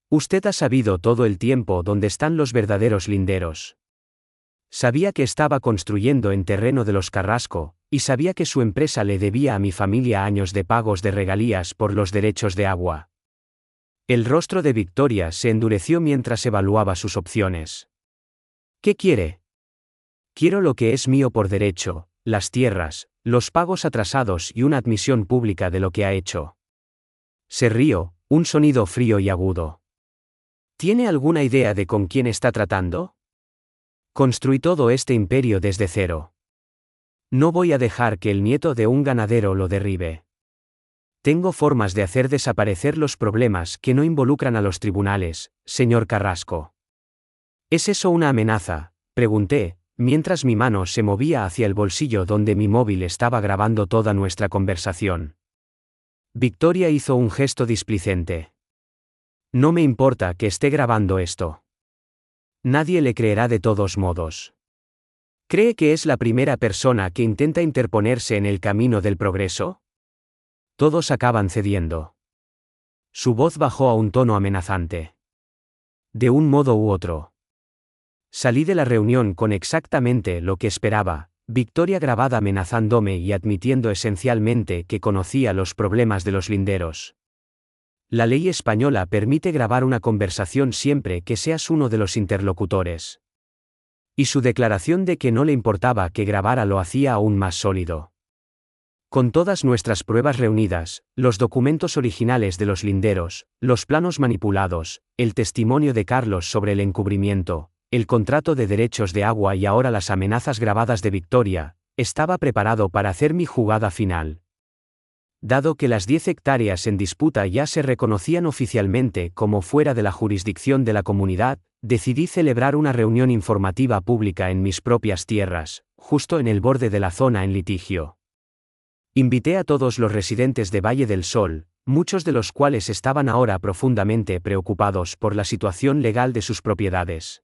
Usted ha sabido todo el tiempo dónde están los verdaderos linderos. Sabía que estaba construyendo en terreno de los Carrasco, y sabía que su empresa le debía a mi familia años de pagos de regalías por los derechos de agua. El rostro de Victoria se endureció mientras evaluaba sus opciones. ¿Qué quiere? Quiero lo que es mío por derecho, las tierras, los pagos atrasados y una admisión pública de lo que ha hecho. Se rió, un sonido frío y agudo. ¿Tiene alguna idea de con quién está tratando? Construí todo este imperio desde cero. No voy a dejar que el nieto de un ganadero lo derribe. Tengo formas de hacer desaparecer los problemas que no involucran a los tribunales, señor Carrasco. ¿Es eso una amenaza?, pregunté, mientras mi mano se movía hacia el bolsillo donde mi móvil estaba grabando toda nuestra conversación. Victoria hizo un gesto displicente. No me importa que esté grabando esto. Nadie le creerá de todos modos. ¿Cree que es la primera persona que intenta interponerse en el camino del progreso? Todos acaban cediendo. Su voz bajó a un tono amenazante. De un modo u otro. Salí de la reunión con exactamente lo que esperaba, Victoria grabada amenazándome y admitiendo esencialmente que conocía los problemas de los linderos. La ley española permite grabar una conversación siempre que seas uno de los interlocutores. Y su declaración de que no le importaba que grabara lo hacía aún más sólido. Con todas nuestras pruebas reunidas, los documentos originales de los linderos, los planos manipulados, el testimonio de Carlos sobre el encubrimiento, el contrato de derechos de agua y ahora las amenazas grabadas de Victoria, estaba preparado para hacer mi jugada final. Dado que las 10 hectáreas en disputa ya se reconocían oficialmente como fuera de la jurisdicción de la comunidad, decidí celebrar una reunión informativa pública en mis propias tierras, justo en el borde de la zona en litigio. Invité a todos los residentes de Valle del Sol, muchos de los cuales estaban ahora profundamente preocupados por la situación legal de sus propiedades.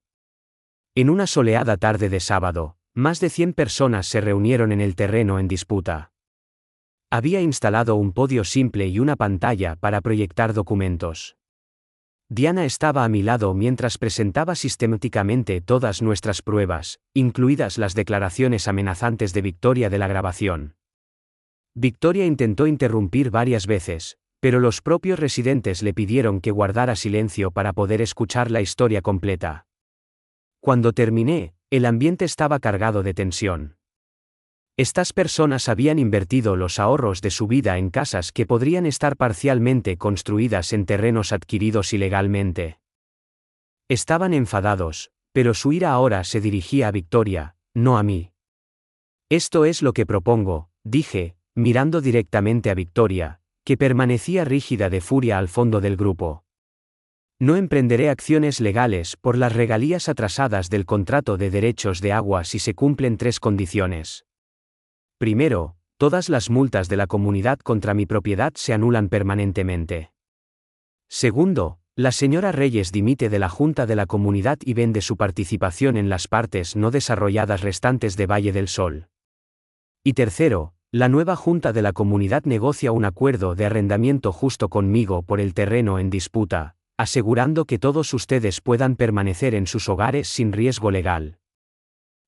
En una soleada tarde de sábado, más de 100 personas se reunieron en el terreno en disputa. Había instalado un podio simple y una pantalla para proyectar documentos. Diana estaba a mi lado mientras presentaba sistemáticamente todas nuestras pruebas, incluidas las declaraciones amenazantes de Victoria de la grabación. Victoria intentó interrumpir varias veces, pero los propios residentes le pidieron que guardara silencio para poder escuchar la historia completa. Cuando terminé, el ambiente estaba cargado de tensión. Estas personas habían invertido los ahorros de su vida en casas que podrían estar parcialmente construidas en terrenos adquiridos ilegalmente. Estaban enfadados, pero su ira ahora se dirigía a Victoria, no a mí. Esto es lo que propongo, dije, mirando directamente a Victoria, que permanecía rígida de furia al fondo del grupo. No emprenderé acciones legales por las regalías atrasadas del contrato de derechos de agua si se cumplen 3 condiciones. Primero, todas las multas de la comunidad contra mi propiedad se anulan permanentemente. Segundo, la señora Reyes dimite de la Junta de la Comunidad y vende su participación en las partes no desarrolladas restantes de Valle del Sol. Y tercero, la nueva Junta de la Comunidad negocia un acuerdo de arrendamiento justo conmigo por el terreno en disputa, asegurando que todos ustedes puedan permanecer en sus hogares sin riesgo legal.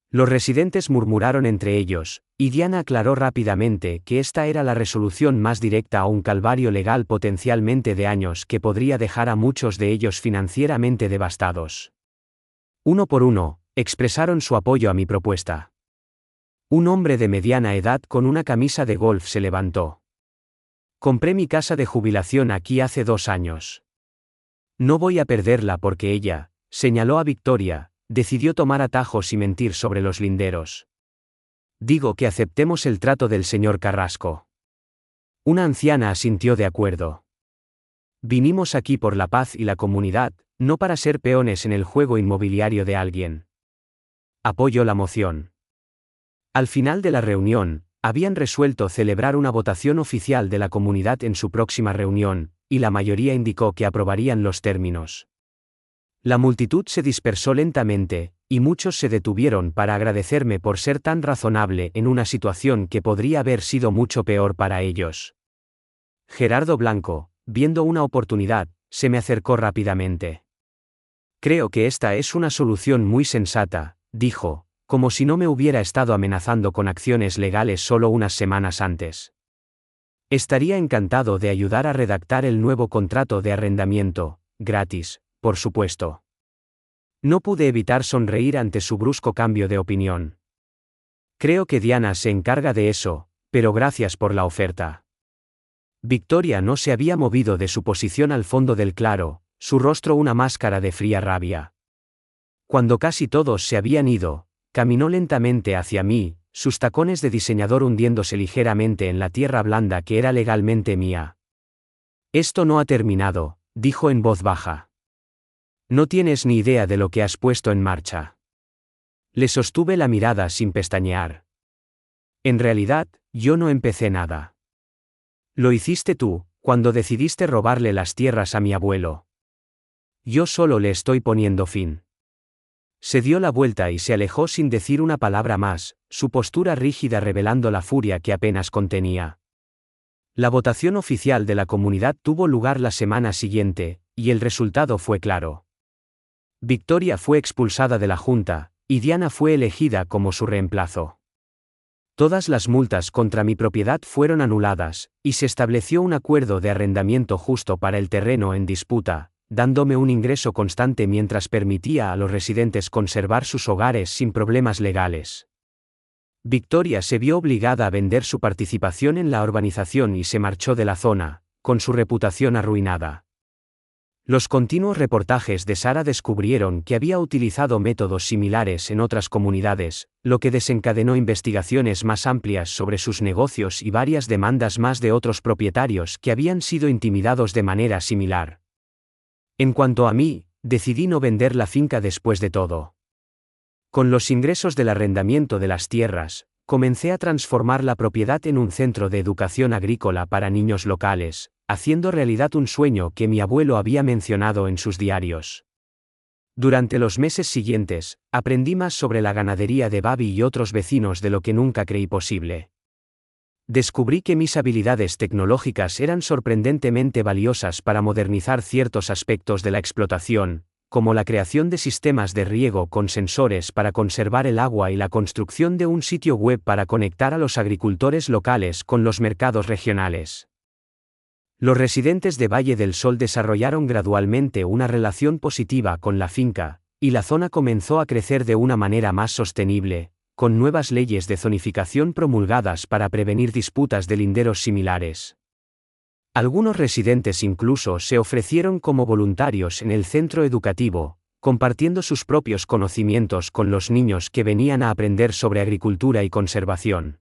Los residentes murmuraron entre ellos, y Diana aclaró rápidamente que esta era la resolución más directa a un calvario legal potencialmente de años que podría dejar a muchos de ellos financieramente devastados. Uno por uno, expresaron su apoyo a mi propuesta. Un hombre de mediana edad con una camisa de golf se levantó. Compré mi casa de jubilación aquí hace 2 años. No voy a perderla porque ella, señaló a Victoria, decidió tomar atajos y mentir sobre los linderos. Digo que aceptemos el trato del señor Carrasco. Una anciana asintió de acuerdo. Vinimos aquí por la paz y la comunidad, no para ser peones en el juego inmobiliario de alguien. Apoyo la moción. Al final de la reunión, habían resuelto celebrar una votación oficial de la comunidad en su próxima reunión, y la mayoría indicó que aprobarían los términos. La multitud se dispersó lentamente, y muchos se detuvieron para agradecerme por ser tan razonable en una situación que podría haber sido mucho peor para ellos. Gerardo Blanco, viendo una oportunidad, se me acercó rápidamente. Creo que esta es una solución muy sensata, dijo, como si no me hubiera estado amenazando con acciones legales solo unas semanas antes. Estaría encantado de ayudar a redactar el nuevo contrato de arrendamiento, gratis, por supuesto. No pude evitar sonreír ante su brusco cambio de opinión. Creo que Diana se encarga de eso, pero gracias por la oferta. Victoria no se había movido de su posición al fondo del claro, su rostro una máscara de fría rabia. Cuando casi todos se habían ido, caminó lentamente hacia mí, sus tacones de diseñador hundiéndose ligeramente en la tierra blanda que era legalmente mía. Esto no ha terminado, dijo en voz baja. No tienes ni idea de lo que has puesto en marcha. Le sostuve la mirada sin pestañear. En realidad, yo no empecé nada. Lo hiciste tú, cuando decidiste robarle las tierras a mi abuelo. Yo solo le estoy poniendo fin. Se dio la vuelta y se alejó sin decir una palabra más, su postura rígida revelando la furia que apenas contenía. La votación oficial de la comunidad tuvo lugar la semana siguiente, y el resultado fue claro. Victoria fue expulsada de la Junta, y Diana fue elegida como su reemplazo. Todas las multas contra mi propiedad fueron anuladas, y se estableció un acuerdo de arrendamiento justo para el terreno en disputa, dándome un ingreso constante mientras permitía a los residentes conservar sus hogares sin problemas legales. Victoria se vio obligada a vender su participación en la urbanización y se marchó de la zona, con su reputación arruinada. Los continuos reportajes de Sara descubrieron que había utilizado métodos similares en otras comunidades, lo que desencadenó investigaciones más amplias sobre sus negocios y varias demandas más de otros propietarios que habían sido intimidados de manera similar. En cuanto a mí, decidí no vender la finca después de todo. Con los ingresos del arrendamiento de las tierras, comencé a transformar la propiedad en un centro de educación agrícola para niños locales, haciendo realidad un sueño que mi abuelo había mencionado en sus diarios. Durante los meses siguientes, aprendí más sobre la ganadería de Bobby y otros vecinos de lo que nunca creí posible. Descubrí que mis habilidades tecnológicas eran sorprendentemente valiosas para modernizar ciertos aspectos de la explotación, como la creación de sistemas de riego con sensores para conservar el agua y la construcción de un sitio web para conectar a los agricultores locales con los mercados regionales. Los residentes de Valle del Sol desarrollaron gradualmente una relación positiva con la finca, y la zona comenzó a crecer de una manera más sostenible, con nuevas leyes de zonificación promulgadas para prevenir disputas de linderos similares. Algunos residentes incluso se ofrecieron como voluntarios en el centro educativo, compartiendo sus propios conocimientos con los niños que venían a aprender sobre agricultura y conservación.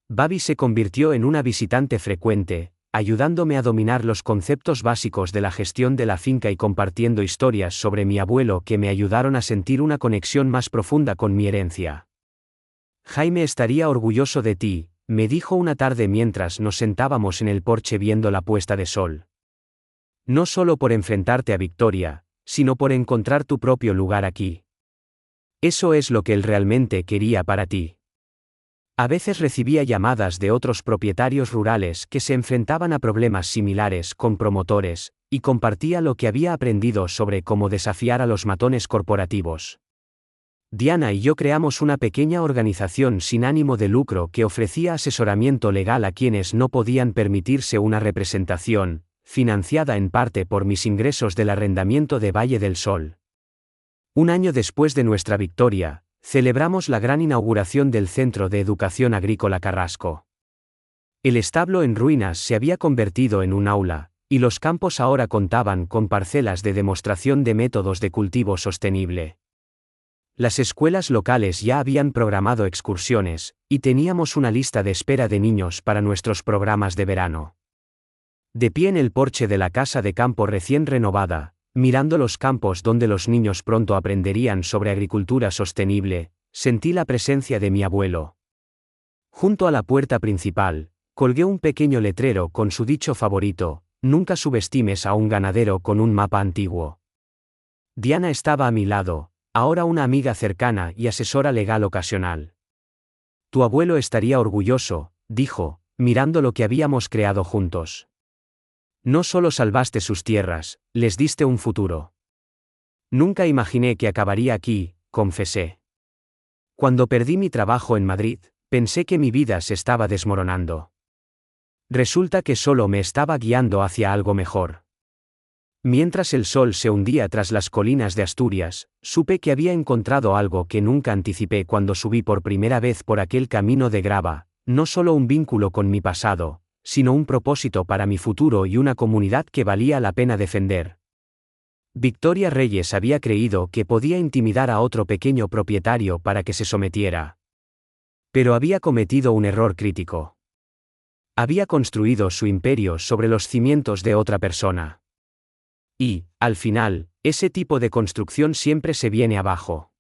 Bobby se convirtió en una visitante frecuente, ayudándome a dominar los conceptos básicos de la gestión de la finca y compartiendo historias sobre mi abuelo que me ayudaron a sentir una conexión más profunda con mi herencia. Jaime estaría orgulloso de ti, me dijo una tarde mientras nos sentábamos en el porche viendo la puesta de sol. No solo por enfrentarte a Victoria, sino por encontrar tu propio lugar aquí. Eso es lo que él realmente quería para ti. A veces recibía llamadas de otros propietarios rurales que se enfrentaban a problemas similares con promotores, y compartía lo que había aprendido sobre cómo desafiar a los matones corporativos. Diana y yo creamos una pequeña organización sin ánimo de lucro que ofrecía asesoramiento legal a quienes no podían permitirse una representación, financiada en parte por mis ingresos del arrendamiento de Valle del Sol. Un año después de nuestra victoria, celebramos la gran inauguración del Centro de Educación Agrícola Carrasco. El establo en ruinas se había convertido en un aula, y los campos ahora contaban con parcelas de demostración de métodos de cultivo sostenible. Las escuelas locales ya habían programado excursiones, y teníamos una lista de espera de niños para nuestros programas de verano. De pie en el porche de la casa de campo recién renovada, mirando los campos donde los niños pronto aprenderían sobre agricultura sostenible, sentí la presencia de mi abuelo. Junto a la puerta principal, colgué un pequeño letrero con su dicho favorito: nunca subestimes a un ganadero con un mapa antiguo. Diana estaba a mi lado, ahora una amiga cercana y asesora legal ocasional. Tu abuelo estaría orgulloso, dijo, mirando lo que habíamos creado juntos. No solo salvaste sus tierras, les diste un futuro. Nunca imaginé que acabaría aquí, confesé. Cuando perdí mi trabajo en Madrid, pensé que mi vida se estaba desmoronando. Resulta que solo me estaba guiando hacia algo mejor. Mientras el sol se hundía tras las colinas de Asturias, supe que había encontrado algo que nunca anticipé cuando subí por primera vez por aquel camino de grava, no solo un vínculo con mi pasado, sino un propósito para mi futuro y una comunidad que valía la pena defender. Victoria Reyes había creído que podía intimidar a otro pequeño propietario para que se sometiera. Pero había cometido un error crítico. Había construido su imperio sobre los cimientos de otra persona. Y, al final, ese tipo de construcción siempre se viene abajo.